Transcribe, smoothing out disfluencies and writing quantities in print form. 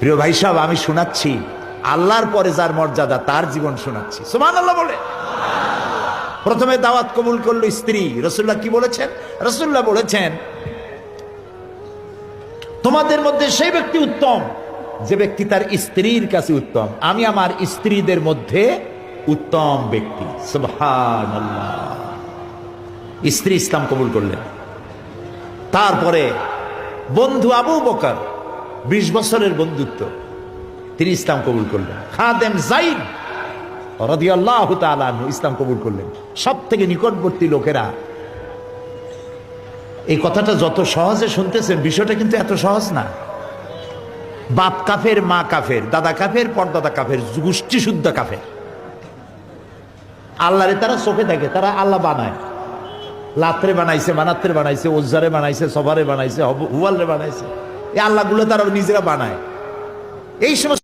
প্রিয় ভাই সাহেব, আমি শোনাচ্ছি আল্লাহর পরে যার মর্যাদা তার জীবন শোনাচ্ছি। সুবহানাল্লাহ বলে। প্রথমে দাওয়াত কবুল করলো স্ত্রী। রাসূলুল্লাহ কি বলেছেন? রাসূলুল্লাহ বলেছেন, তোমাদের মধ্যে সেই ব্যক্তি উত্তম যে ব্যক্তি তার স্ত্রীর কাছে উত্তম। আমি আমার স্ত্রীদের মধ্যে উত্তম ব্যক্তি। সুবহানাল্লাহ। স্ত্রী ইসলাম কবুল করলেন। তারপরে বন্ধু আবু বকর, 20 বছরের বন্ধুত্ব, তিনি ইসলাম কবুল করলেন। খাদেম যায়েদ রাদিয়াল্লাহু তাআলা আনহু ইসলাম কবুল করলেন। সব থেকে নিকটবর্তী লোকেরা। এই কথাটা যত সহজে শুনতেছেন, বিষয়টা কিন্তু এত সহজ না। বাপ কাফের, মা কাফের, দাদা কাফের, পরদাদা কাফের, গোষ্ঠী শুদ্ধ কাফের। আল্লাহরে তারা চোখে দেখে, তারা আল্লাহ বানায়। লাত্রে বানাইছে, মানাত্রে বানাইছে, ওজ্জারে বানাইছে, সবারে বানাইছে, হুয়ালরে বানাইছে। এই আল্লাহগুলো তারা নিজেরা বানায়। এই সমস্ত